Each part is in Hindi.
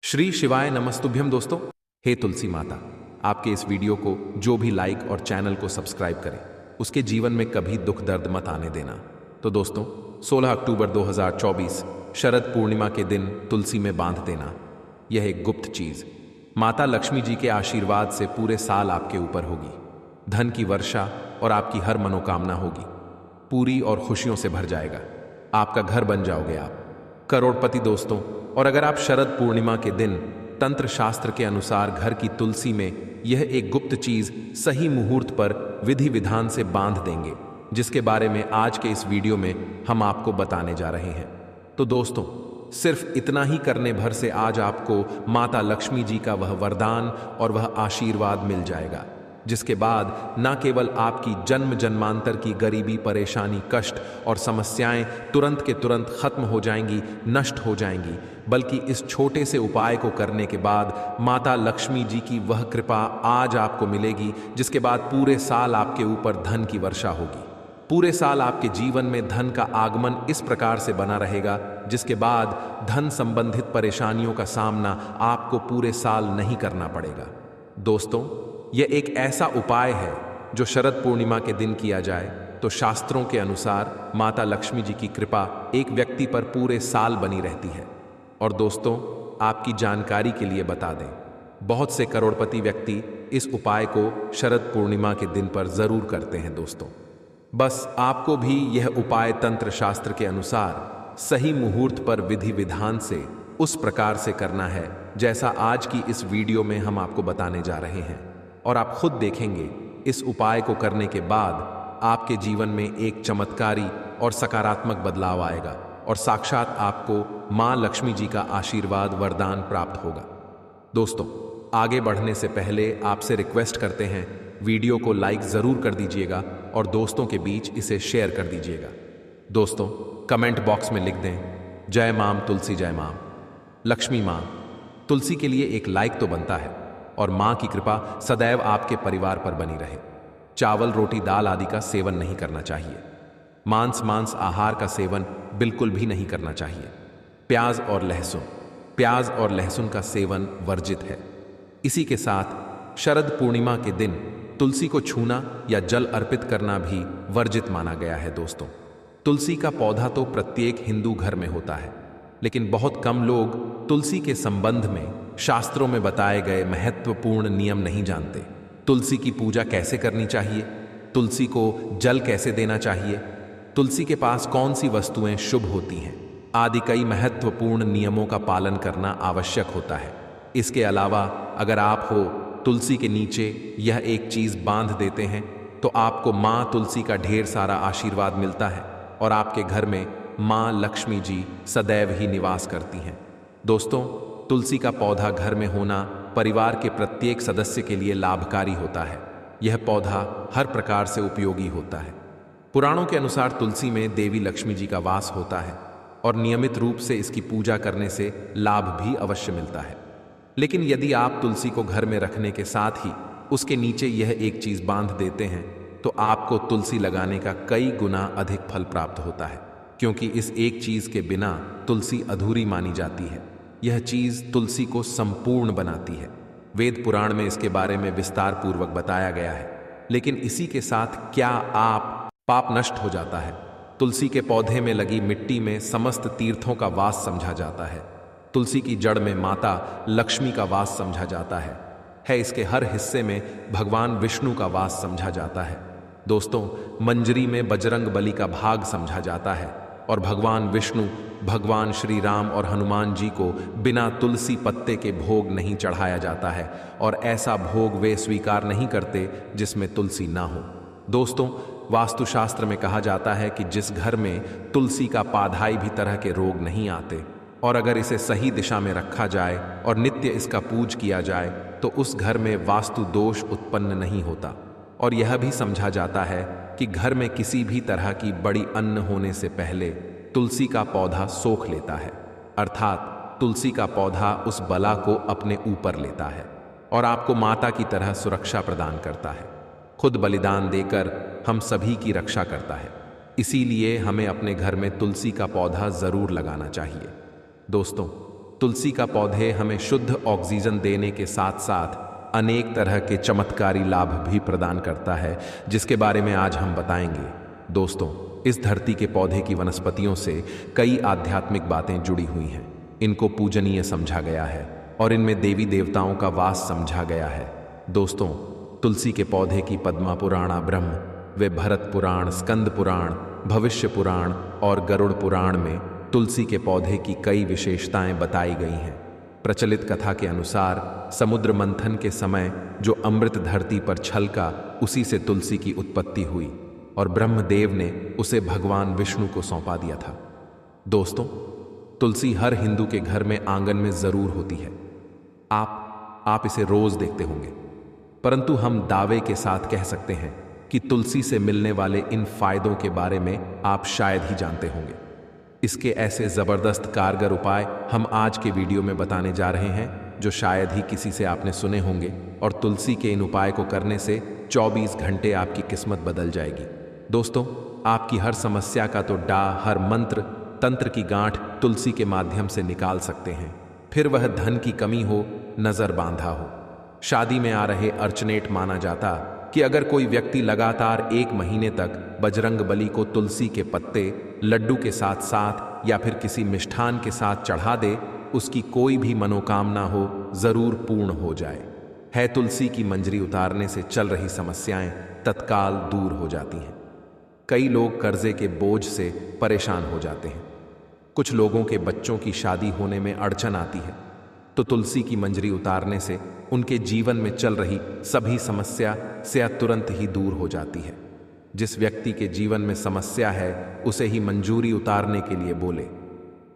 श्री शिवाय नमस्तुभ्यम दोस्तों। हे तुलसी माता, आपके इस वीडियो को जो भी लाइक और चैनल को सब्सक्राइब करे उसके जीवन में कभी दुख दर्द मत आने देना। तो दोस्तों 16 अक्टूबर 2024 शरद पूर्णिमा के दिन तुलसी में बांध देना। यह एक गुप्त चीज माता लक्ष्मी जी के आशीर्वाद से पूरे साल आपके ऊपर होगी। धन की वर्षा और आपकी हर मनोकामना होगी पूरी और खुशियों से भर जाएगा। आपका घर बन जाओगे आप करोड़पति दोस्तों। और अगर आप शरद पूर्णिमा के दिन तंत्र शास्त्र के अनुसार घर की तुलसी में यह एक गुप्त चीज सही मुहूर्त पर विधि विधान से बांध देंगे, जिसके बारे में आज के इस वीडियो में हम आपको बताने जा रहे हैं। तो दोस्तों सिर्फ इतना ही करने भर से आज आपको माता लक्ष्मी जी का वह वरदान और वह आशीर्वाद मिल जाएगा, जिसके बाद न केवल आपकी जन्म जन्मांतर की गरीबी, परेशानी, कष्ट और समस्याएं तुरंत के तुरंत खत्म हो जाएंगी, नष्ट हो जाएंगी, बल्कि इस छोटे से उपाय को करने के बाद माता लक्ष्मी जी की वह कृपा आज आपको मिलेगी, जिसके बाद पूरे साल आपके ऊपर धन की वर्षा होगी। पूरे साल आपके जीवन में धन का आगमन इस प्रकार से बना रहेगा, जिसके बाद धन संबंधित परेशानियों का सामना आपको पूरे साल नहीं करना पड़ेगा। दोस्तों यह एक ऐसा उपाय है जो शरद पूर्णिमा के दिन किया जाए तो शास्त्रों के अनुसार माता लक्ष्मी जी की कृपा एक व्यक्ति पर पूरे साल बनी रहती है। और दोस्तों आपकी जानकारी के लिए बता दें, बहुत से करोड़पति व्यक्ति इस उपाय को शरद पूर्णिमा के दिन पर जरूर करते हैं। दोस्तों बस आपको भी यह उपाय तंत्र शास्त्र के अनुसार सही मुहूर्त पर विधि विधान से उस प्रकार से करना है जैसा आज की इस वीडियो में हम आपको बताने जा रहे हैं। और आप खुद देखेंगे इस उपाय को करने के बाद आपके जीवन में एक चमत्कारी और सकारात्मक बदलाव आएगा और साक्षात आपको मां लक्ष्मी जी का आशीर्वाद वरदान प्राप्त होगा। दोस्तों आगे बढ़ने से पहले आपसे रिक्वेस्ट करते हैं, वीडियो को लाइक जरूर कर दीजिएगा और दोस्तों के बीच इसे शेयर कर दीजिएगा। दोस्तों कमेंट बॉक्स में लिख दें, जय मां तुलसी, जय मां लक्ष्मी। मां तुलसी के लिए एक लाइक तो बनता है और मां की कृपा सदैव आपके परिवार पर बनी रहे। चावल, रोटी, दाल आदि का सेवन नहीं करना चाहिए। मांस आहार का सेवन बिल्कुल भी नहीं करना चाहिए। प्याज और लहसुन का सेवन वर्जित है। इसी के साथ शरद पूर्णिमा के दिन तुलसी को छूना या जल अर्पित करना भी वर्जित माना गया है। दोस्तों तुलसी का पौधा तो प्रत्येक हिंदू घर में होता है, लेकिन बहुत कम लोग तुलसी के संबंध में शास्त्रों में बताए गए महत्वपूर्ण नियम नहीं जानते। तुलसी की पूजा कैसे करनी चाहिए, तुलसी को जल कैसे देना चाहिए, तुलसी के पास कौन सी वस्तुएं शुभ होती हैं आदि कई महत्वपूर्ण नियमों का पालन करना आवश्यक होता है। इसके अलावा अगर आप हो तुलसी के नीचे यह एक चीज बांध देते हैं तो आपको मां तुलसी का ढेर सारा आशीर्वाद मिलता है और आपके घर में मां लक्ष्मी जी सदैव ही निवास करती हैं। दोस्तों तुलसी का पौधा घर में होना परिवार के प्रत्येक सदस्य के लिए लाभकारी होता है। यह पौधा हर प्रकार से उपयोगी होता है। पुराणों के अनुसार तुलसी में देवी लक्ष्मी जी का वास होता है और नियमित रूप से इसकी पूजा करने से लाभ भी अवश्य मिलता है। लेकिन यदि आप तुलसी को घर में रखने के साथ ही उसके नीचे यह एक चीज बांध देते हैं तो आपको तुलसी लगाने का कई गुना अधिक फल प्राप्त होता है, क्योंकि इस एक चीज के बिना तुलसी अधूरी मानी जाती है। यह चीज तुलसी को संपूर्ण बनाती है। वेद पुराण में इसके बारे में विस्तार पूर्वक बताया गया है। लेकिन इसी के साथ क्या आप पाप नष्ट हो जाता है। तुलसी के पौधे में लगी मिट्टी में समस्त तीर्थों का वास समझा जाता है। तुलसी की जड़ में माता लक्ष्मी का वास समझा जाता है। इसके हर हिस्से में भगवान विष्णु का वास समझा जाता है। दोस्तों मंजरी में बजरंग बली का भाग समझा जाता है और भगवान विष्णु, भगवान श्री राम और हनुमान जी को बिना तुलसी पत्ते के भोग नहीं चढ़ाया जाता है और ऐसा भोग वे स्वीकार नहीं करते जिसमें तुलसी ना हो। दोस्तों वास्तुशास्त्र में कहा जाता है कि जिस घर में तुलसी का पाधाई भी तरह के रोग नहीं आते और अगर इसे सही दिशा में रखा जाए और नित्य इसका पूज किया जाए तो उस घर में वास्तु दोष उत्पन्न नहीं होता। और यह भी समझा जाता है कि घर में किसी भी तरह की बड़ी अन्न होने से पहले तुलसी का पौधा सोख लेता है, अर्थात तुलसी का पौधा उस बला को अपने ऊपर लेता है और आपको माता की तरह सुरक्षा प्रदान करता है। खुद बलिदान देकर हम सभी की रक्षा करता है। इसीलिए हमें अपने घर में तुलसी का पौधा जरूर लगाना चाहिए। दोस्तों तुलसी का पौधे हमें शुद्ध ऑक्सीजन देने के साथ साथ अनेक तरह के चमत्कारी लाभ भी प्रदान करता है, जिसके बारे में आज हम बताएंगे। दोस्तों, इस धरती के पौधे की वनस्पतियों से कई आध्यात्मिक बातें जुड़ी हुई हैं। इनको पूजनीय समझा गया है और इनमें देवी देवताओं का वास समझा गया है। दोस्तों, तुलसी के पौधे की पद्मा पुराण, ब्रह्म व भरत पुराण, स्कंद पुराण, भविष्य पुराण और गरुड़ पुराण में तुलसी के पौधे की कई विशेषताएं बताई गई हैं। प्रचलित कथा के अनुसार समुद्र मंथन के समय जो अमृत धरती पर छलका, उसी से तुलसी की उत्पत्ति हुई और ब्रह्मदेव ने उसे भगवान विष्णु को सौंपा दिया था। दोस्तों, तुलसी हर हिंदू के घर में आंगन में जरूर होती है। आप इसे रोज देखते होंगे, परंतु हम दावे के साथ कह सकते हैं कि तुलसी से मिलने वाले इन फायदों के बारे में आप शायद ही जानते होंगे। इसके ऐसे जबरदस्त कारगर उपाय हम आज के वीडियो में बताने जा रहे हैं, जो शायद ही किसी से आपने सुने होंगे। और तुलसी के इन उपाय को करने से 24 घंटे आपकी किस्मत बदल जाएगी। दोस्तों, आपकी हर समस्या का तो हर मंत्र तंत्र की गांठ तुलसी के माध्यम से निकाल सकते हैं। फिर वह धन की कमी हो, नजर बांधा हो, शादी में आ रहे अर्चनेट माना जाता कि अगर कोई व्यक्ति लगातार 1 महीने तक बजरंग बली को तुलसी के पत्ते लड्डू के साथ साथ या फिर किसी मिष्ठान के साथ चढ़ा दे, उसकी कोई भी मनोकामना हो जरूर पूर्ण हो जाए। है तुलसी की मंजरी उतारने से चल रही समस्याएं तत्काल दूर हो जाती हैं। कई लोग कर्जे के बोझ से परेशान हो जाते हैं। कुछ लोगों के बच्चों की शादी होने में अड़चन आती है, तो तुलसी की मंजरी उतारने से उनके जीवन में चल रही सभी समस्या से तुरंत ही दूर हो जाती है। जिस व्यक्ति के जीवन में समस्या है, उसे ही मंजूरी उतारने के लिए बोले।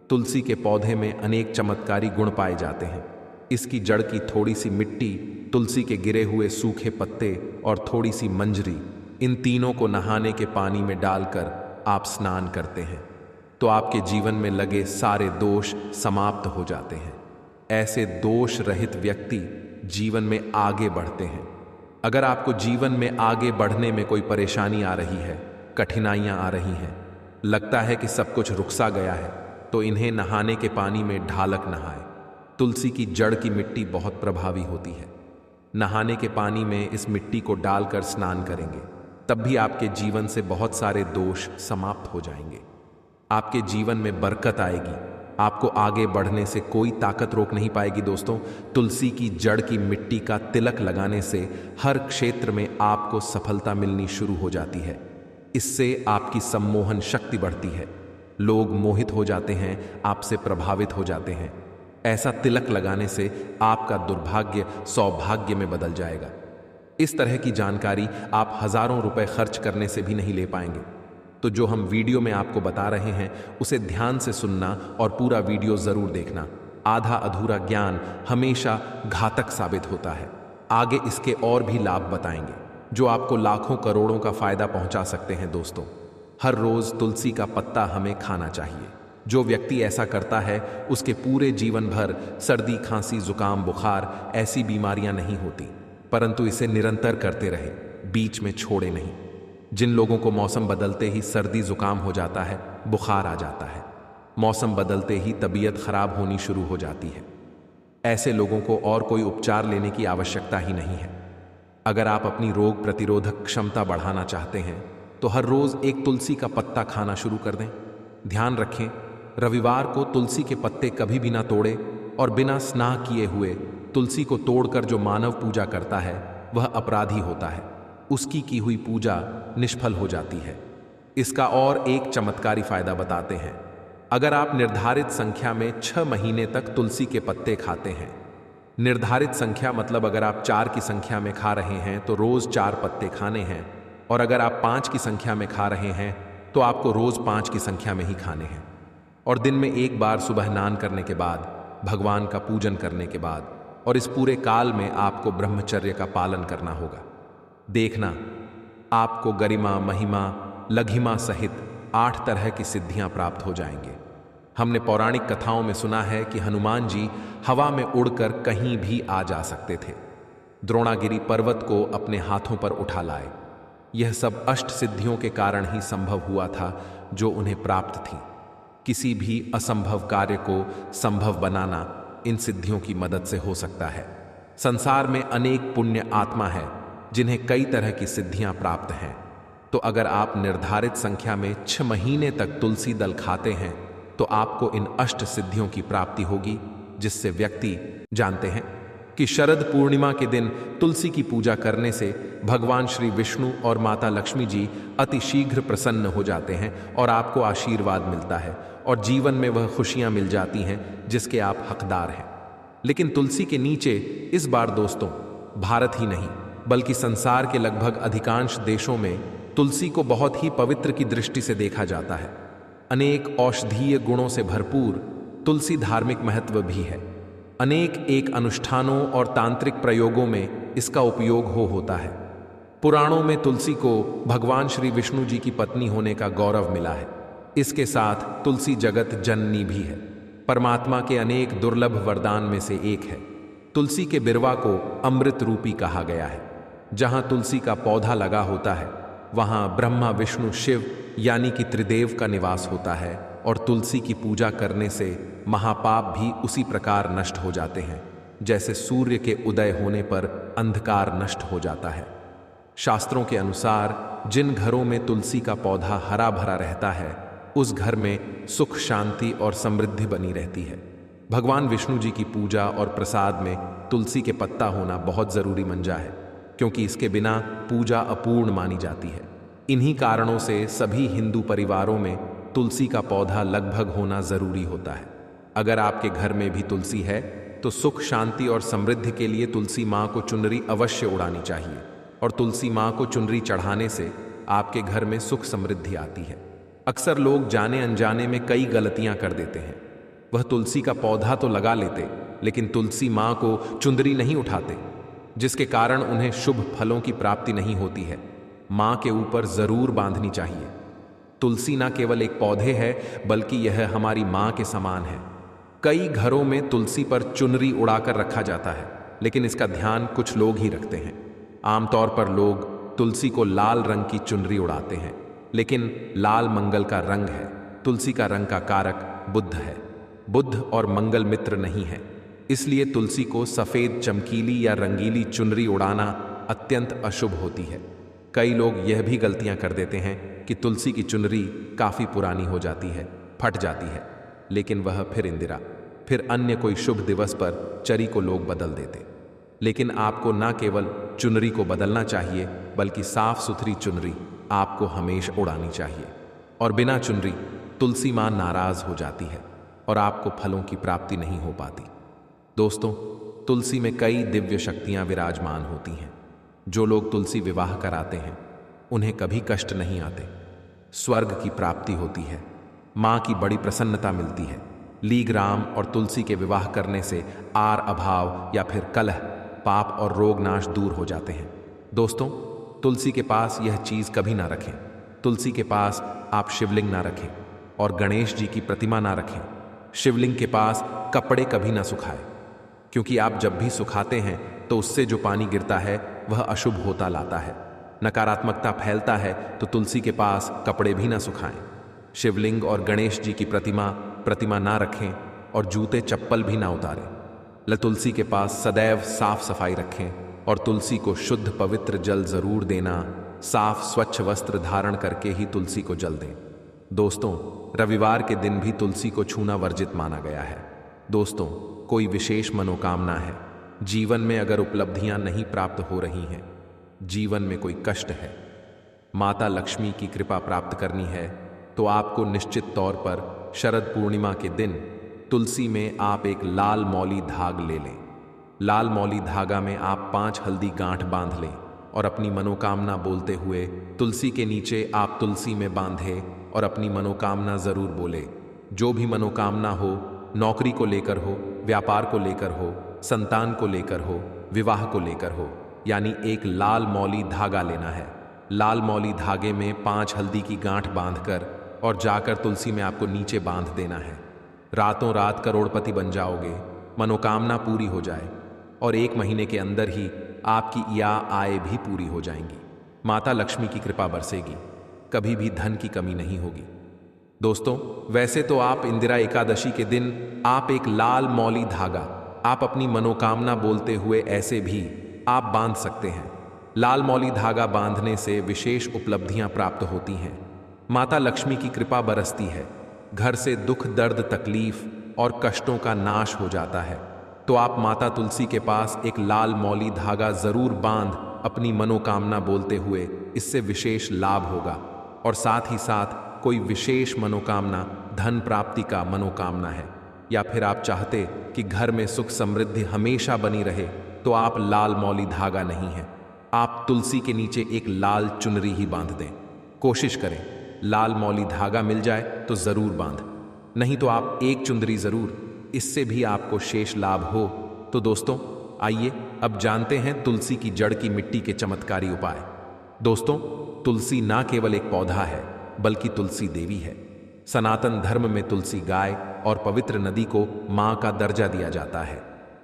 तुलसी के पौधे में अनेक चमत्कारी गुण पाए जाते हैं। इसकी जड़ की थोड़ी सी मिट्टी, तुलसी के गिरे हुए सूखे पत्ते और थोड़ी सी मंजरी, इन तीनों को नहाने के पानी में डालकर आप स्नान करते हैं तो आपके जीवन में लगे सारे दोष समाप्त हो जाते हैं। ऐसे दोष रहित व्यक्ति जीवन में आगे बढ़ते हैं। अगर आपको जीवन में आगे बढ़ने में कोई परेशानी आ रही है, कठिनाइयां आ रही हैं, लगता है कि सब कुछ रुकसा गया है, तो इन्हें नहाने के पानी में ढालक नहाए। तुलसी की जड़ की मिट्टी बहुत प्रभावी होती है। नहाने के पानी में इस मिट्टी को डालकर स्नान करेंगे, तब भी आपके जीवन से बहुत सारे दोष समाप्त हो जाएंगे। आपके जीवन में बरकत आएगी। आपको आगे बढ़ने से कोई ताकत रोक नहीं पाएगी। दोस्तों, तुलसी की जड़ की मिट्टी का तिलक लगाने से हर क्षेत्र में आपको सफलता मिलनी शुरू हो जाती है। इससे आपकी सम्मोहन शक्ति बढ़ती है। लोग मोहित हो जाते हैं, आपसे प्रभावित हो जाते हैं। ऐसा तिलक लगाने से आपका दुर्भाग्य सौभाग्य में बदल जाएगा। इस तरह की जानकारी आप हजारों रुपए खर्च करने से भी नहीं ले पाएंगे। तो जो हम वीडियो में आपको बता रहे हैं, उसे ध्यान से सुनना और पूरा वीडियो जरूर देखना। आधा अधूरा ज्ञान हमेशा घातक साबित होता है। आगे इसके और भी लाभ बताएंगे, जो आपको लाखों करोड़ों का फायदा पहुंचा सकते हैं। दोस्तों, हर रोज तुलसी का पत्ता हमें खाना चाहिए। जो व्यक्ति ऐसा करता है, उसके पूरे जीवन भर सर्दी, खांसी, जुकाम, बुखार ऐसी बीमारियां नहीं होती, परंतु इसे निरंतर करते रहे, बीच में छोड़े नहीं। जिन लोगों को मौसम बदलते ही सर्दी जुकाम हो जाता है, बुखार आ जाता है, मौसम बदलते ही तबीयत खराब होनी शुरू हो जाती है, ऐसे लोगों को और कोई उपचार लेने की आवश्यकता ही नहीं है। अगर आप अपनी रोग प्रतिरोधक क्षमता बढ़ाना चाहते हैं, तो हर रोज एक तुलसी का पत्ता खाना शुरू कर दें। ध्यान रखें, रविवार को तुलसी के पत्ते कभी भी ना तोड़े और बिना स्नान किए हुए तुलसी को तोड़कर जो मानव पूजा करता है, वह अपराधी होता है। उसकी की हुई पूजा निष्फल हो जाती है। इसका और एक चमत्कारी फायदा बताते हैं। अगर आप निर्धारित संख्या में 6 महीने तक तुलसी के पत्ते खाते हैं, निर्धारित संख्या मतलब अगर आप 4 की संख्या में खा रहे हैं तो रोज 4 पत्ते खाने हैं, और अगर आप 5 की संख्या में खा रहे हैं तो आपको रोज 5 की संख्या में ही खाने हैं। और दिन में एक बार सुबह स्नान करने के बाद, भगवान का पूजन करने के बाद, और इस पूरे काल में आपको ब्रह्मचर्य का पालन करना होगा। देखना, आपको गरिमा, महिमा, लघिमा सहित 8 तरह की सिद्धियां प्राप्त हो जाएंगे। हमने पौराणिक कथाओं में सुना है कि हनुमान जी हवा में उड़कर कहीं भी आ जा सकते थे, द्रोणागिरी पर्वत को अपने हाथों पर उठा लाए। यह सब अष्ट सिद्धियों के कारण ही संभव हुआ था जो उन्हें प्राप्त थी। किसी भी असंभव कार्य को संभव बनाना इन सिद्धियों की मदद से हो सकता है। संसार में अनेक पुण्य आत्मा है जिन्हें कई तरह की सिद्धियां प्राप्त हैं। तो अगर आप निर्धारित संख्या में 6 महीने तक तुलसी दल खाते हैं तो आपको इन अष्ट सिद्धियों की प्राप्ति होगी, जिससे व्यक्ति जानते हैं कि शरद पूर्णिमा के दिन तुलसी की पूजा करने से भगवान श्री विष्णु और माता लक्ष्मी जी अति शीघ्र प्रसन्न हो जाते हैं और आपको आशीर्वाद मिलता है और जीवन में वह खुशियां मिल जाती हैं जिसके आप हकदार हैं। लेकिन तुलसी के नीचे इस बार दोस्तों भारत ही नहीं बल्कि संसार के लगभग अधिकांश देशों में तुलसी को बहुत ही पवित्र की दृष्टि से देखा जाता है। अनेक औषधीय गुणों से भरपूर तुलसी धार्मिक महत्व भी है। अनेक अनुष्ठानों और तांत्रिक प्रयोगों में इसका उपयोग होता है। पुराणों में तुलसी को भगवान श्री विष्णु जी की पत्नी होने का गौरव मिला है। इसके साथ तुलसी जगत जननी भी है, परमात्मा के अनेक दुर्लभ वरदान में से एक है। तुलसी के बिरवा को अमृत रूपी कहा गया है। जहां तुलसी का पौधा लगा होता है वहां ब्रह्मा विष्णु शिव यानी कि त्रिदेव का निवास होता है और तुलसी की पूजा करने से महापाप भी उसी प्रकार नष्ट हो जाते हैं जैसे सूर्य के उदय होने पर अंधकार नष्ट हो जाता है। शास्त्रों के अनुसार जिन घरों में तुलसी का पौधा हरा भरा रहता है उस घर में सुख शांति और समृद्धि बनी रहती है। भगवान विष्णु जी की पूजा और प्रसाद में तुलसी के पत्ता होना बहुत जरूरी मंजा है, क्योंकि इसके बिना पूजा अपूर्ण मानी जाती है। इन्हीं कारणों से सभी हिंदू परिवारों में तुलसी का पौधा लगभग होना जरूरी होता है। अगर आपके घर में भी तुलसी है तो सुख शांति और समृद्धि के लिए तुलसी माँ को चुनरी अवश्य उड़ानी चाहिए और तुलसी माँ को चुनरी चढ़ाने से आपके घर में सुख समृद्धि आती है। अक्सर लोग जाने अनजाने में कई गलतियां कर देते हैं। वह तुलसी का पौधा तो लगा लेते लेकिन तुलसी माँ को चुंदरी नहीं उठाते, जिसके कारण उन्हें शुभ फलों की प्राप्ति नहीं होती है। माँ के ऊपर जरूर बांधनी चाहिए। तुलसी ना केवल एक पौधे है बल्कि यह हमारी माँ के समान है। कई घरों में तुलसी पर चुनरी उड़ाकर रखा जाता है, लेकिन इसका ध्यान कुछ लोग ही रखते हैं। आमतौर पर लोग तुलसी को लाल रंग की चुनरी उड़ाते हैं, लेकिन लाल मंगल का रंग है। तुलसी का रंग का कारक बुध है। बुध और मंगल मित्र नहीं है, इसलिए तुलसी को सफेद चमकीली या रंगीली चुनरी उड़ाना अत्यंत अशुभ होती है। कई लोग यह भी गलतियां कर देते हैं कि तुलसी की चुनरी काफी पुरानी हो जाती है, फट जाती है, लेकिन वह फिर इंदिरा फिर अन्य कोई शुभ दिवस पर चरी को लोग बदल देते। लेकिन आपको ना केवल चुनरी को बदलना चाहिए बल्कि साफ सुथरी चुनरी आपको हमेशा उड़ानी चाहिए। और बिना चुनरी तुलसी माँ नाराज हो जाती है और आपको फलों की प्राप्ति नहीं हो पाती। दोस्तों, तुलसी में कई दिव्य शक्तियां विराजमान होती हैं। जो लोग तुलसी विवाह कराते हैं उन्हें कभी कष्ट नहीं आते, स्वर्ग की प्राप्ति होती है, माँ की बड़ी प्रसन्नता मिलती है। लीग राम और तुलसी के विवाह करने से आर अभाव या फिर कलह, पाप और रोग नाश दूर हो जाते हैं। दोस्तों, तुलसी के पास यह चीज कभी ना रखें। तुलसी के पास आप शिवलिंग ना रखें और गणेश जी की प्रतिमा ना रखें। शिवलिंग के पास कपड़े कभी ना सुखाएं, क्योंकि आप जब भी सुखाते हैं तो उससे जो पानी गिरता है वह अशुभ होता लाता है, नकारात्मकता फैलता है। तो तुलसी के पास कपड़े भी ना सुखाएं। शिवलिंग और गणेश जी की प्रतिमा ना रखें और जूते चप्पल भी ना उतारें। तुलसी के पास सदैव साफ सफाई रखें और तुलसी को शुद्ध पवित्र जल जरूर देना। साफ स्वच्छ वस्त्र धारण करके ही तुलसी को जल दें। दोस्तों, रविवार के दिन भी तुलसी को छूना वर्जित माना गया है। दोस्तों, कोई विशेष मनोकामना है, जीवन में अगर उपलब्धियां नहीं प्राप्त हो रही हैं, जीवन में कोई कष्ट है, माता लक्ष्मी की कृपा प्राप्त करनी है, तो आपको निश्चित तौर पर शरद पूर्णिमा के दिन तुलसी में आप एक लाल मौली धाग ले लें। लाल मौली धागा में आप 5 हल्दी गांठ बांध लें और अपनी मनोकामना बोलते हुए तुलसी के नीचे आप तुलसी में बांधें और अपनी मनोकामना जरूर बोले। जो भी मनोकामना हो, नौकरी को लेकर हो, व्यापार को लेकर हो, संतान को लेकर हो, विवाह को लेकर हो, यानी एक लाल मौली धागा लेना है। लाल मौली धागे में 5 हल्दी की गांठ बांधकर और जाकर तुलसी में आपको नीचे बांध देना है। रातों रात करोड़पति बन जाओगे, मनोकामना पूरी हो जाए और 1 महीने के अंदर ही आपकी आय भी पूरी हो जाएंगी। माता लक्ष्मी की कृपा बरसेगी, कभी भी धन की कमी नहीं होगी। दोस्तों, वैसे तो आप इंदिरा एकादशी के दिन आप एक लाल मौली धागा आप अपनी मनोकामना बोलते हुए ऐसे भी आप बांध सकते हैं। लाल मौली धागा बांधने से विशेष उपलब्धियां प्राप्त होती हैं। माता लक्ष्मी की कृपा बरसती है। घर से दुख दर्द तकलीफ और कष्टों का नाश हो जाता है। तो आप माता तुलसी के पास एक लाल मौली धागा जरूर बांध अपनी मनोकामना बोलते हुए, इससे विशेष लाभ होगा। और साथ ही साथ कोई विशेष मनोकामना, धन प्राप्ति का मनोकामना है, या फिर आप चाहते कि घर में सुख समृद्धि हमेशा बनी रहे, तो आप लाल मौली धागा नहीं है, आप तुलसी के नीचे एक लाल चुनरी ही बांध दें। कोशिश करें लाल मौली धागा मिल जाए तो जरूर बांध, नहीं तो आप एक चुंदरी जरूर, इससे भी आपको शेष लाभ हो। तो दोस्तों, आइए अब जानते हैं तुलसी की जड़ की मिट्टी के चमत्कारी उपाय। दोस्तों, तुलसी ना केवल एक पौधा है, बल्कि तुलसी देवी है। सनातन धर्म में तुलसी गाय और पवित्र नदी को मां का दर्जा दिया जाता है।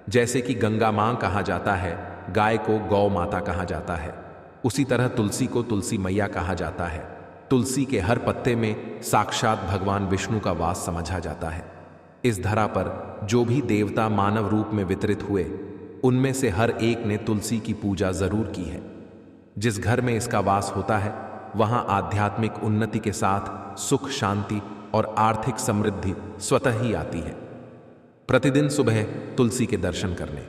जैसे कि गंगा मां कहा जाता है, गाय को गौ माता कहा जाता है, उसी तरह तुलसी को तुलसी मैया कहा जाता है। तुलसी के हर पत्ते में साक्षात भगवान विष्णु का वास समझा जाता है। इस धरा पर जो भी देवता मानव रूप में वितरित हुए, उनमें से हर एक ने तुलसी की पूजा जरूर की है। जिस घर में इसका वास होता है, वहां आध्यात्मिक उन्नति के साथ सुख, शांति और आर्थिक समृद्धि स्वतः ही आती है। प्रतिदिन सुबह तुलसी के दर्शन करने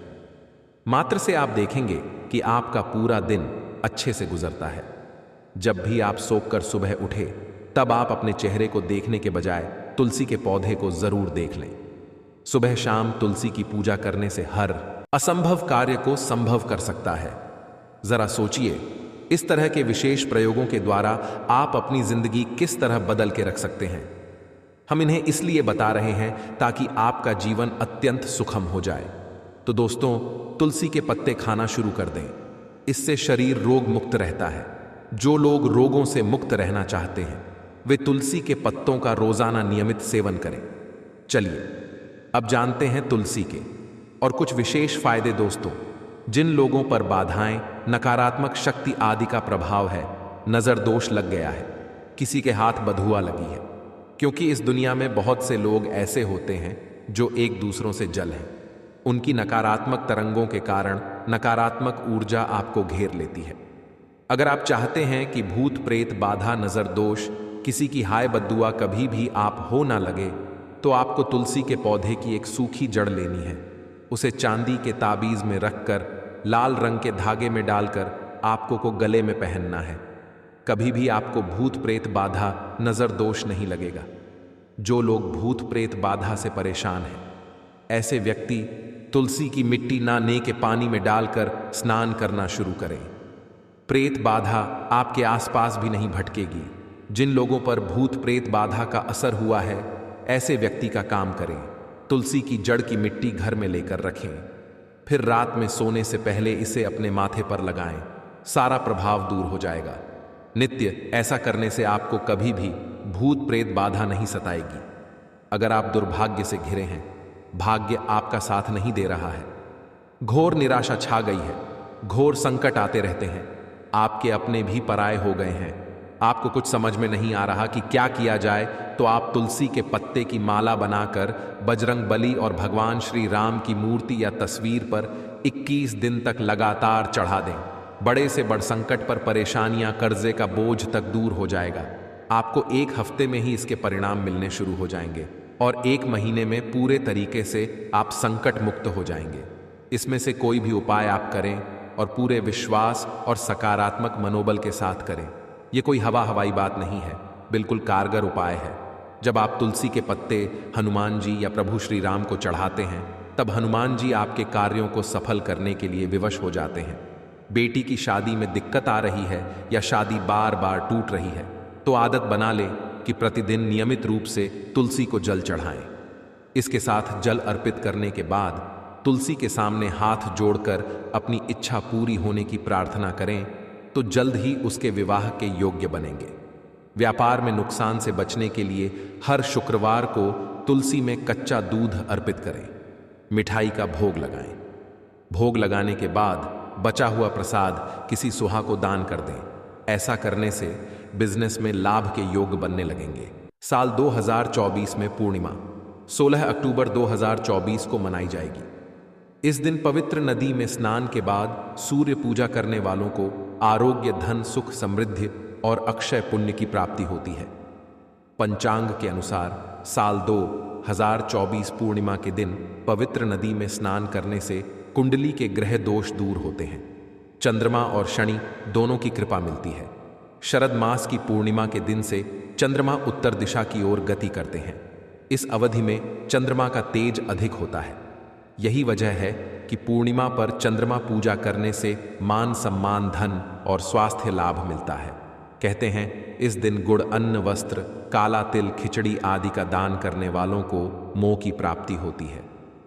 मात्र से आप देखेंगे कि आपका पूरा दिन अच्छे से गुजरता है। जब भी आप सोकर सुबह उठे, तब आप अपने चेहरे को देखने के बजाय तुलसी के पौधे को जरूर देख लें। सुबह शाम तुलसी की पूजा करने से हर असंभव कार्य को संभव कर सकता है। जरा सोचिए, इस तरह के विशेष प्रयोगों के द्वारा आप अपनी जिंदगी किस तरह बदल के रख सकते हैं। हम इन्हें इसलिए बता रहे हैं ताकि आपका जीवन अत्यंत सुखम हो जाए। तो दोस्तों, तुलसी के पत्ते खाना शुरू कर दें। इससे शरीर रोग मुक्त रहता है। जो लोग रोगों से मुक्त रहना चाहते हैं, वे तुलसी के पत्तों का रोजाना नियमित सेवन करें। चलिए अब जानते हैं तुलसी के और कुछ विशेष फायदे। दोस्तों, जिन लोगों पर बाधाएं, नकारात्मक शक्ति आदि का प्रभाव है, नजर दोष लग गया है, किसी के हाथ बधुआ लगी है, क्योंकि इस दुनिया में बहुत से लोग ऐसे होते हैं जो एक दूसरों से जल हैं। उनकी नकारात्मक तरंगों के कारण नकारात्मक ऊर्जा आपको घेर लेती है। अगर आप चाहते हैं कि भूत प्रेत, बाधा, नजर दोष, किसी की हाय बद्दुआ कभी भी आप हो ना लगे, तो आपको तुलसी के पौधे की एक सूखी जड़ लेनी है। उसे चांदी के ताबीज में रखकर लाल रंग के धागे में डालकर आपको को गले में पहनना है। कभी भी आपको भूत प्रेत, बाधा, नजर दोष नहीं लगेगा। जो लोग भूत प्रेत बाधा से परेशान हैं, ऐसे व्यक्ति तुलसी की मिट्टी नाने के पानी में डालकर स्नान करना शुरू करें। प्रेत बाधा आपके आसपास भी नहीं भटकेगी। जिन लोगों पर भूत प्रेत बाधा का असर हुआ है, ऐसे व्यक्ति का काम करें। तुलसी की जड़ की मिट्टी घर में लेकर रखें, फिर रात में सोने से पहले इसे अपने माथे पर लगाएं। सारा प्रभाव दूर हो जाएगा। नित्य ऐसा करने से आपको कभी भी भूत प्रेत बाधा नहीं सताएगी। अगर आप दुर्भाग्य से घिरे हैं, भाग्य आपका साथ नहीं दे रहा है, घोर निराशा छा गई है, घोर संकट आते रहते हैं, आपके अपने भी पराये हो गए हैं, आपको कुछ समझ में नहीं आ रहा कि क्या किया जाए, तो आप तुलसी के पत्ते की माला बनाकर बजरंग बली और भगवान श्री राम की मूर्ति या तस्वीर पर 21 दिन तक लगातार चढ़ा दें। बड़े से बड़ संकट पर परेशानियां, कर्जे का बोझ तक दूर हो जाएगा। आपको 1 हफ्ते में ही इसके परिणाम मिलने शुरू हो जाएंगे और 1 महीने में पूरे तरीके से आप संकट मुक्त हो जाएंगे। इसमें से कोई भी उपाय आप करें और पूरे विश्वास और सकारात्मक मनोबल के साथ करें। ये कोई हवाई बात नहीं है, बिल्कुल कारगर उपाय है। जब आप तुलसी के पत्ते हनुमान जी या प्रभु श्री राम को चढ़ाते हैं, तब हनुमान जी आपके कार्यों को सफल करने के लिए विवश हो जाते हैं। बेटी की शादी में दिक्कत आ रही है या शादी बार बार टूट रही है, तो आदत बना लें कि प्रतिदिन नियमित रूप से तुलसी को जल चढ़ाएं। इसके साथ जल अर्पित करने के बाद तुलसी के सामने हाथ जोड़कर अपनी इच्छा पूरी होने की प्रार्थना करें, तो जल्द ही उसके विवाह के योग्य बनेंगे। व्यापार में नुकसान से बचने के लिए हर शुक्रवार को तुलसी में कच्चा दूध अर्पित करें। मिठाई का भोग लगाएं। भोग लगाने के बाद बचा हुआ प्रसाद किसी सुहा को दान कर दें। ऐसा करने से बिजनेस में लाभ के योग बनने लगेंगे। साल 2024 में पूर्णिमा 16 अक्टूबर 2024 को मनाई जाएगी। इस दिन पवित्र नदी में स्नान के बाद सूर्य पूजा करने वालों को आरोग्य, धन, सुख, समृद्धि और अक्षय पुण्य की प्राप्ति होती है। पंचांग के अनुसार साल 2024 पूर्णिमा के दिन पवित्र नदी में स्नान करने से कुंडली के ग्रह दोष दूर होते हैं। चंद्रमा और शनि दोनों की कृपा मिलती है। शरद मास की पूर्णिमा के दिन से चंद्रमा उत्तर दिशा की ओर गति करते हैं। इस अवधि में चंद्रमा का तेज अधिक होता है। यही वजह है कि पूर्णिमा पर चंद्रमा पूजा करने से मान सम्मान, धन और स्वास्थ्य लाभ मिलता है। कहते हैं इस दिन गुड़, अन्न, वस्त्र, काला तिल, खिचड़ी आदि का दान करने वालों को मोह की प्राप्ति होती है।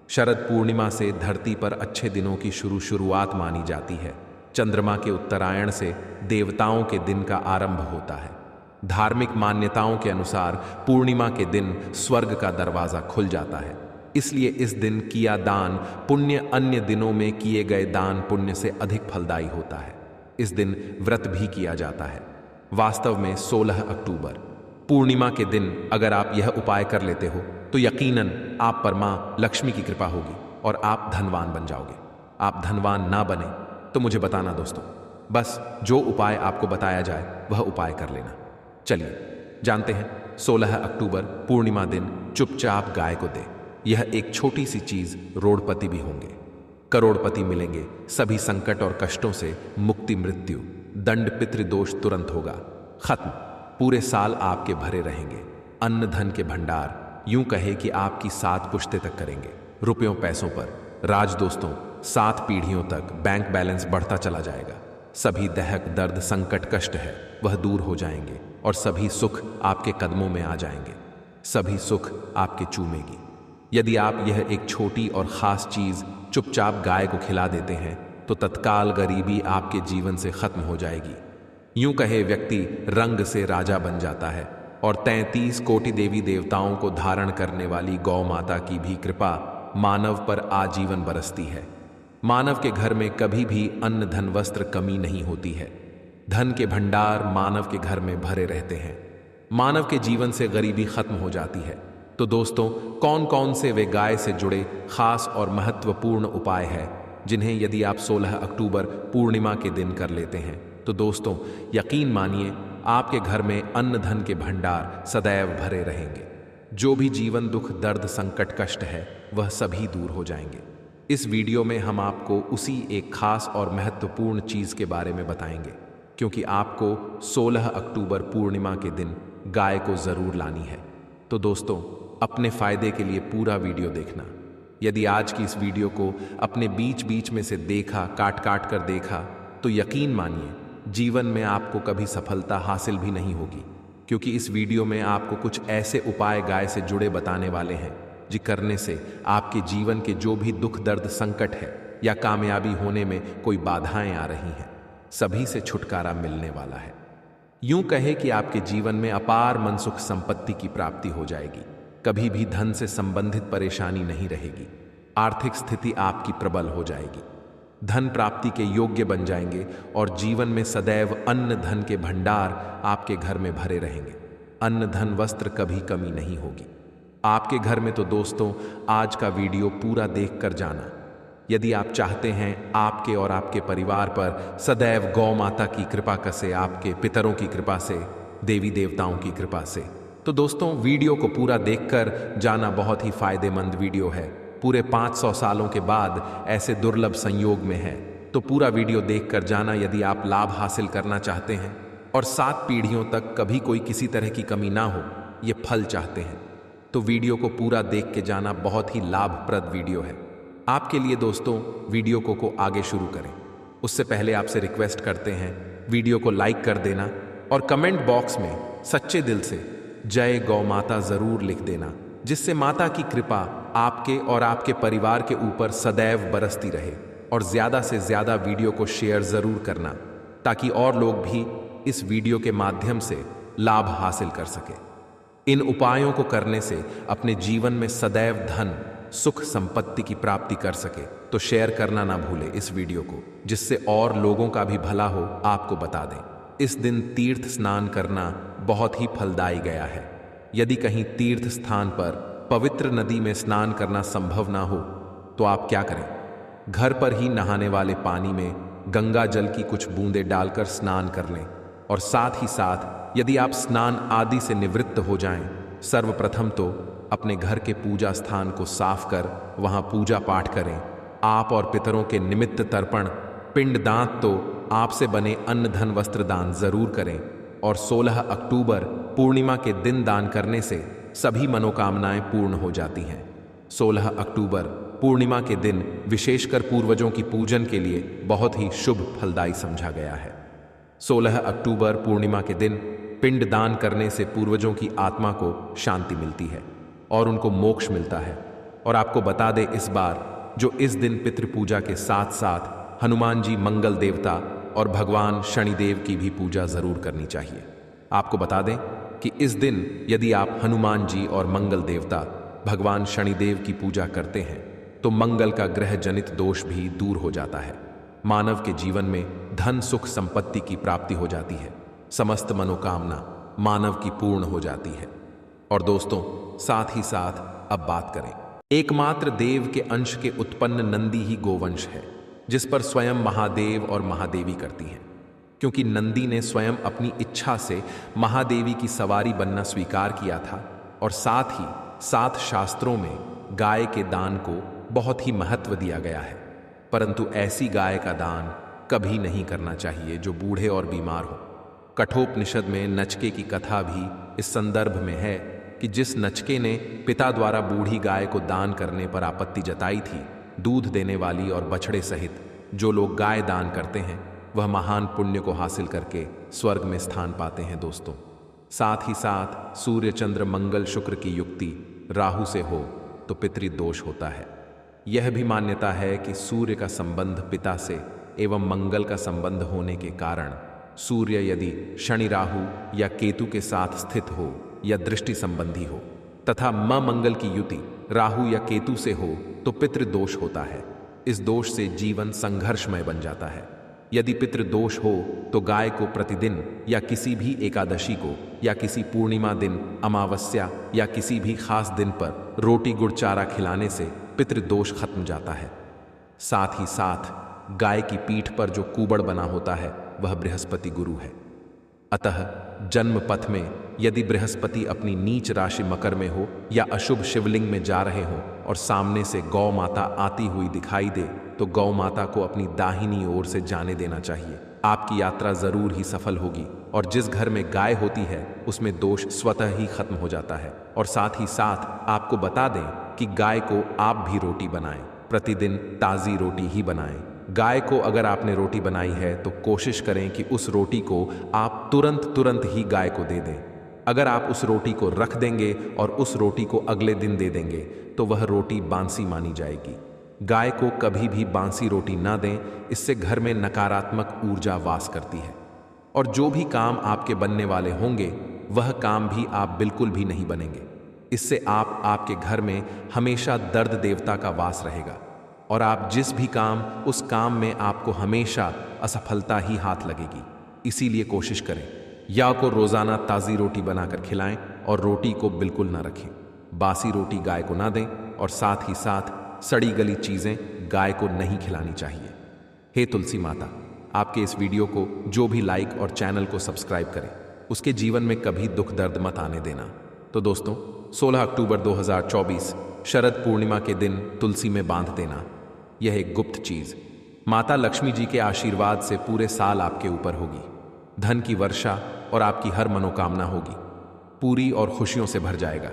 शरद पूर्णिमा से धरती पर अच्छे दिनों की शुरुआत मानी जाती है। चंद्रमा के उत्तरायण से देवताओं के दिन का आरंभ होता है। धार्मिक मान्यताओं के अनुसार पूर्णिमा के दिन स्वर्ग का दरवाजा खुल जाता है। इसलिए इस दिन किया दान पुण्य अन्य दिनों में किए गए दान पुण्य से अधिक फलदायी होता है। इस दिन व्रत भी किया जाता है। वास्तव में 16 अक्टूबर पूर्णिमा के दिन अगर आप यह उपाय कर लेते हो तो यकीनन आप पर मां लक्ष्मी की कृपा होगी और आप धनवान बन जाओगे। आप धनवान ना बने तो मुझे बताना दोस्तों, बस जो उपाय आपको बताया जाए वह उपाय कर लेना। चलिए जानते हैं 16 अक्टूबर पूर्णिमा दिन चुपचाप गाय को दे। यह एक छोटी सी चीज रोड़पति भी होंगे, करोड़पति मिलेंगे। सभी संकट और कष्टों से मुक्ति, मृत्यु, दंड, पितृदोष तुरंत होगा खत्म। पूरे साल आपके भरे रहेंगे। अन्न धन के भंडार, यूं कहे कि आपकी 7 पुश्ते तक करेंगे। रुपयों पैसों पर राज दोस्तों, 7 पीढ़ियों तक बैंक बैलेंस बढ़ता चला जाएगा। सभी दहक, दर्द, संकट, कष्ट है वह दूर हो जाएंगे और सभी सुख आपके कदमों में आ जाएंगे। सभी सुख आपके चूमेगी। यदि आप यह एक छोटी और खास चीज चुपचाप गाय को खिला देते हैं तो तत्काल गरीबी आपके जीवन से खत्म हो जाएगी। यूं कहे व्यक्ति रंग से राजा बन जाता है और 33 कोटि देवी देवताओं को धारण करने वाली गौ माता की भी कृपा मानव पर आजीवन बरसती है। मानव के घर में कभी भी अन्न, धन, वस्त्र कमी नहीं होती है। धन के भंडार मानव के घर में भरे रहते हैं। मानव के जीवन से गरीबी खत्म हो जाती है। तो दोस्तों, कौन कौन से वे गाय से जुड़े खास और महत्वपूर्ण उपाय हैं जिन्हें यदि आप 16 अक्टूबर पूर्णिमा के दिन कर लेते हैं तो दोस्तों यकीन मानिए आपके घर में अन्न धन के भंडार सदैव भरे रहेंगे। जो भी जीवन दुख, दर्द, संकट, कष्ट है वह सभी दूर हो जाएंगे। इस वीडियो में हम आपको उसी एक खास और महत्वपूर्ण चीज के बारे में बताएंगे, क्योंकि आपको 16 अक्टूबर पूर्णिमा के दिन गाय को जरूर लानी है। तो दोस्तों, अपने फायदे के लिए पूरा वीडियो देखना। यदि आज की इस वीडियो को अपने बीच बीच में से देखा, काट काट कर देखा, तो यकीन मानिए जीवन में आपको कभी सफलता हासिल भी नहीं होगी, क्योंकि इस वीडियो में आपको कुछ ऐसे उपाय गाय से जुड़े बताने वाले हैं जी करने से आपके जीवन के जो भी दुख, दर्द, संकट है या कामयाबी होने में कोई बाधाएं आ रही हैं, सभी से छुटकारा मिलने वाला है। यूं कहे कि आपके जीवन में अपार मन, सुख, संपत्ति की प्राप्ति हो जाएगी। कभी भी धन से संबंधित परेशानी नहीं रहेगी। आर्थिक स्थिति आपकी प्रबल हो जाएगी। धन प्राप्ति के योग्य बन जाएंगे और जीवन में सदैव अन्न धन के भंडार आपके घर में भरे रहेंगे। अन्न धन वस्त्र कभी कमी नहीं होगी आपके घर में। तो दोस्तों, आज का वीडियो पूरा देख कर जाना। यदि आप चाहते हैं आपके और आपके परिवार पर सदैव गौ माता की कृपा से, आपके पितरों की कृपा से, देवी देवताओं की कृपा से, तो दोस्तों वीडियो को पूरा देखकर जाना। बहुत ही फायदेमंद वीडियो है। पूरे 500 सालों के बाद ऐसे दुर्लभ संयोग में है, तो पूरा वीडियो देखकर जाना यदि आप लाभ हासिल करना चाहते हैं और 7 पीढ़ियों तक कभी कोई किसी तरह की कमी ना हो, ये फल चाहते हैं, तो वीडियो को पूरा देख के जाना। बहुत ही लाभप्रद वीडियो है आपके लिए। दोस्तों, वीडियो को आगे शुरू करें उससे पहले आपसे रिक्वेस्ट करते हैं वीडियो को लाइक कर देना और कमेंट बॉक्स में सच्चे दिल से जय गौ माता जरूर लिख देना, जिससे माता की कृपा आपके और आपके परिवार के ऊपर सदैव बरसती रहे। और ज्यादा से ज्यादा वीडियो को शेयर जरूर करना ताकि और लोग भी इस वीडियो के माध्यम से लाभ हासिल कर सके। इन उपायों को करने से अपने जीवन में सदैव धन, सुख, संपत्ति की प्राप्ति कर सके। तो शेयर करना ना भूले इस वीडियो को, जिससे और लोगों का भी भला हो। आपको बता दें, इस दिन तीर्थ स्नान करना बहुत ही फलदायी गया है। यदि कहीं तीर्थ स्थान पर पवित्र नदी में स्नान करना संभव ना हो तो आप क्या करें? घर पर ही नहाने वाले पानी में गंगा जल की कुछ बूंदें डालकर स्नान कर लें। और साथ ही साथ यदि आप स्नान आदि से निवृत्त हो जाएं, सर्वप्रथम तो अपने घर के पूजा स्थान को साफ कर वहां पूजा पाठ करें। आप और पितरों के निमित्त तर्पण पिंडदान तो आपसे बने अन्न धन वस्त्र दान जरूर करें। और 16 अक्टूबर पूर्णिमा के दिन दान करने से सभी मनोकामनाएं पूर्ण हो जाती हैं। 16 अक्टूबर पूर्णिमा के दिन विशेषकर पूर्वजों की पूजन के लिए बहुत ही शुभ फलदायी समझा गया है। 16 अक्टूबर पूर्णिमा के दिन पिंड दान करने से पूर्वजों की आत्मा को शांति मिलती है और उनको मोक्ष मिलता है। और आपको बता दें इस बार जो इस दिन पितृपूजा के साथ साथ हनुमान जी मंगल देवता और भगवान शनिदेव की भी पूजा जरूर करनी चाहिए। आपको बता दें कि इस दिन यदि आप हनुमान जी और मंगल देवता भगवान शनिदेव की पूजा करते हैं तो मंगल का ग्रह जनित दोष भी दूर हो जाता है। मानव के जीवन में धन सुख संपत्ति की प्राप्ति हो जाती है। समस्त मनोकामना मानव की पूर्ण हो जाती है। और दोस्तों, साथ ही साथ अब बात करें, एकमात्र देव के अंश के उत्पन्न नंदी ही गोवंश है, जिस पर स्वयं महादेव और महादेवी करती हैं। क्योंकि नंदी ने स्वयं अपनी इच्छा से महादेवी की सवारी बनना स्वीकार किया था। और साथ ही सात शास्त्रों में गाय के दान को बहुत ही महत्व दिया गया है। परंतु ऐसी गाय का दान कभी नहीं करना चाहिए जो बूढ़े और बीमार हो। कठोपनिषद में नचके की कथा भी इस संदर्भ में है कि जिस नचके ने पिता द्वारा बूढ़ी गाय को दान करने पर आपत्ति जताई थी, दूध देने वाली और बछड़े सहित जो लोग गाय दान करते हैं वह महान पुण्य को हासिल करके स्वर्ग में स्थान पाते हैं। दोस्तों, साथ ही साथ सूर्य चंद्र मंगल शुक्र की युक्ति राहु से हो तो पितृदोष होता है। यह भी मान्यता है कि सूर्य का संबंध पिता से एवं मंगल का संबंध होने के कारण सूर्य यदि शनि राहु या केतु के साथ स्थित हो या दृष्टि संबंधी हो तथा मंगल की युति राहु या केतु से हो तो पितृदोष होता है। इस दोष से जीवन संघर्षमय बन जाता है। यदि पितृदोष हो तो गाय को प्रतिदिन या किसी भी एकादशी को या किसी पूर्णिमा दिन, अमावस्या या किसी भी खास दिन पर रोटी गुड़ चारा खिलाने से पितृदोष खत्म जाता है। साथ ही साथ गाय की पीठ पर जो कूबड़ बना होता है वह बृहस्पति गुरु है। अतः जन्म पथ में यदि बृहस्पति अपनी नीच राशि मकर में हो या अशुभ शिवलिंग में जा रहे हो और सामने से गौ माता आती हुई दिखाई दे तो गौ माता को अपनी दाहिनी ओर से जाने देना चाहिए। आपकी यात्रा जरूर ही सफल होगी और जिस घर में गाय होती है उसमें दोष स्वतः ही खत्म हो जाता है। और साथ ही साथ आपको बता दें कि गाय को आप भी रोटी बनाएं, प्रतिदिन ताज़ी रोटी ही बनाएं। गाय को अगर आपने रोटी बनाई है तो कोशिश करें कि उस रोटी को आप तुरंत ही गाय को दे दें। अगर आप उस रोटी को रख देंगे और उस रोटी को अगले दिन दे देंगे तो वह रोटी बांसी मानी जाएगी। गाय को कभी भी बांसी रोटी ना दें, इससे घर में नकारात्मक ऊर्जा वास करती है और जो भी काम आपके बनने वाले होंगे वह काम भी आप बिल्कुल भी नहीं बनेंगे। इससे आपके घर में हमेशा दर्द देवता का वास रहेगा और आप जिस भी काम उस काम में आपको हमेशा असफलता ही हाथ लगेगी। इसीलिए कोशिश करें या को रोजाना ताज़ी रोटी बनाकर खिलाएं और रोटी को बिल्कुल ना रखें। बासी रोटी गाय को ना दें और साथ ही साथ सड़ी गली चीज़ें गाय को नहीं खिलानी चाहिए। हे तुलसी माता, आपके इस वीडियो को जो भी लाइक और चैनल को सब्सक्राइब करें उसके जीवन में कभी दुख दर्द मत आने देना। तो दोस्तों, 16 अक्टूबर 2024 शरद पूर्णिमा के दिन तुलसी में बांध देना यह एक गुप्त चीज माता लक्ष्मी जी के आशीर्वाद से पूरे साल आपके ऊपर होगी। धन की वर्षा और आपकी हर मनोकामना होगी पूरी और खुशियों से भर जाएगा।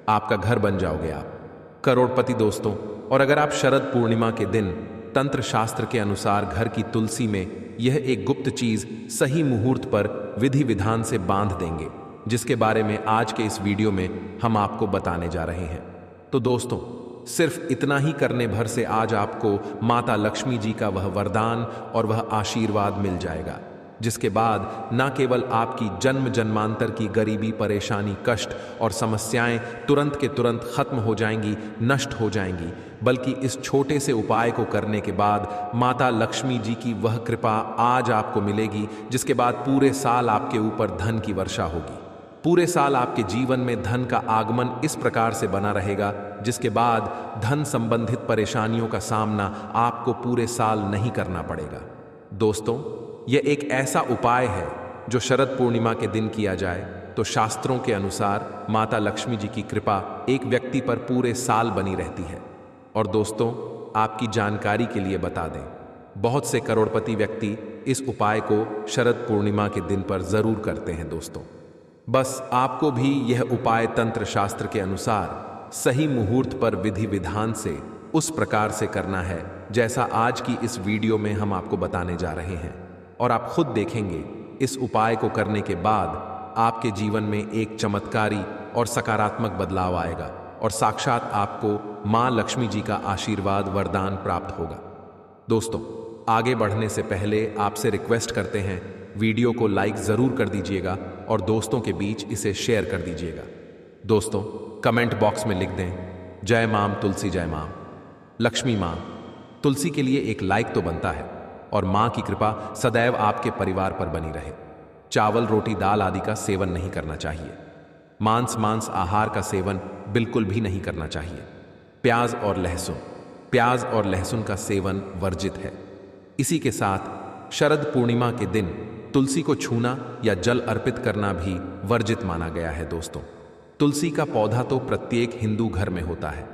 आपका घर बन जाओगे आप करोड़पति। दोस्तों, और अगर आप शरद पूर्णिमा के दिन तंत्र शास्त्र के अनुसार घर की तुलसी में यह एक गुप्त चीज सही मुहूर्त पर विधि विधान से बांध देंगे, जिसके बारे में आज के इस वीडियो में हम आपको बताने जा रहे हैं। तो दोस्तों, सिर्फ इतना ही करने भर से आज आपको माता लक्ष्मी जी का वह वरदान और वह आशीर्वाद मिल जाएगा, जिसके बाद न केवल आपकी जन्म जन्मांतर की गरीबी, परेशानी, कष्ट और समस्याएं तुरंत के तुरंत खत्म हो जाएंगी, नष्ट हो जाएंगी, बल्कि इस छोटे से उपाय को करने के बाद माता लक्ष्मी जी की वह कृपा आज आपको मिलेगी, जिसके बाद पूरे साल आपके ऊपर धन की वर्षा होगी। पूरे साल आपके जीवन में धन का आगमन इस प्रकार से बना रहेगा जिसके बाद धन संबंधित परेशानियों का सामना आपको पूरे साल नहीं करना पड़ेगा। दोस्तों, यह एक ऐसा उपाय है जो शरद पूर्णिमा के दिन किया जाए तो शास्त्रों के अनुसार माता लक्ष्मी जी की कृपा एक व्यक्ति पर पूरे साल बनी रहती है। और दोस्तों, आपकी जानकारी के लिए बता दें, बहुत से करोड़पति व्यक्ति इस उपाय को शरद पूर्णिमा के दिन पर जरूर करते हैं। दोस्तों, बस आपको भी यह उपाय तंत्र शास्त्र के अनुसार सही मुहूर्त पर विधि विधान से उस प्रकार से करना है जैसा आज की इस वीडियो में हम आपको बताने जा रहे हैं। और आप खुद देखेंगे इस उपाय को करने के बाद आपके जीवन में एक चमत्कारी और सकारात्मक बदलाव आएगा और साक्षात आपको मां लक्ष्मी जी का आशीर्वाद वरदान प्राप्त होगा। दोस्तों, आगे बढ़ने से पहले आपसे रिक्वेस्ट करते हैं, वीडियो को लाइक जरूर कर दीजिएगा और दोस्तों के बीच इसे शेयर कर दीजिएगा। दोस्तों, कमेंट बॉक्स में लिख दें, जय मां तुलसी, जय मां लक्ष्मी। मां तुलसी के लिए एक लाइक तो बनता है और मां की कृपा सदैव आपके परिवार पर बनी रहे। चावल, रोटी, दाल आदि का सेवन नहीं करना चाहिए। मांस आहार का सेवन बिल्कुल भी नहीं करना चाहिए। प्याज और लहसुन का सेवन वर्जित है। इसी के साथ शरद पूर्णिमा के दिन तुलसी को छूना या जल अर्पित करना भी वर्जित माना गया है। दोस्तों, तुलसी का पौधा तो प्रत्येक हिंदू घर में होता है,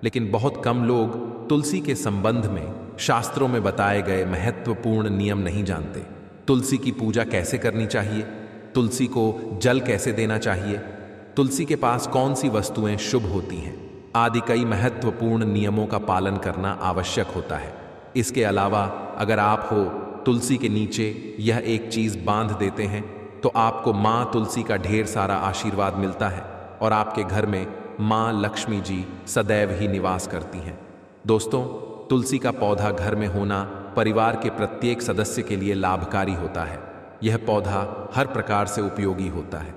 लेकिन बहुत कम लोग तुलसी के संबंध में शास्त्रों में बताए गए महत्वपूर्ण नियम नहीं जानते। तुलसी की पूजा कैसे करनी चाहिए, तुलसी को जल कैसे देना चाहिए, तुलसी के पास कौन सी वस्तुएं शुभ होती हैं आदि कई महत्वपूर्ण नियमों का पालन करना आवश्यक होता है। इसके अलावा अगर आप हो तुलसी के नीचे यह एक चीज बांध देते हैं तो आपको मां तुलसी का ढेर सारा आशीर्वाद मिलता है और आपके घर में मां लक्ष्मी जी सदैव ही निवास करती हैं। दोस्तों, तुलसी का पौधा घर में होना परिवार के प्रत्येक सदस्य के लिए लाभकारी होता है। यह पौधा हर प्रकार से उपयोगी होता है।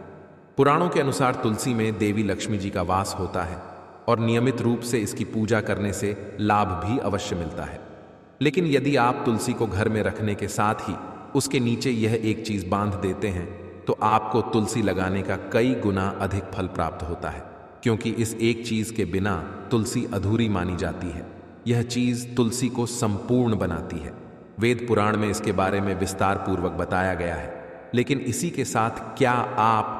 पुराणों के अनुसार तुलसी में देवी लक्ष्मी जी का वास होता है और नियमित रूप से इसकी पूजा करने से लाभ भी अवश्य मिलता है। लेकिन यदि आप तुलसी को घर में रखने के साथ ही उसके नीचे यह एक चीज बांध देते हैं तो आपको तुलसी लगाने का कई गुना अधिक फल प्राप्त होता है, क्योंकि इस एक चीज के बिना तुलसी अधूरी मानी जाती है। यह चीज तुलसी को संपूर्ण बनाती है। वेद पुराण में इसके बारे में विस्तार पूर्वक बताया गया है। लेकिन इसी के साथ क्या आप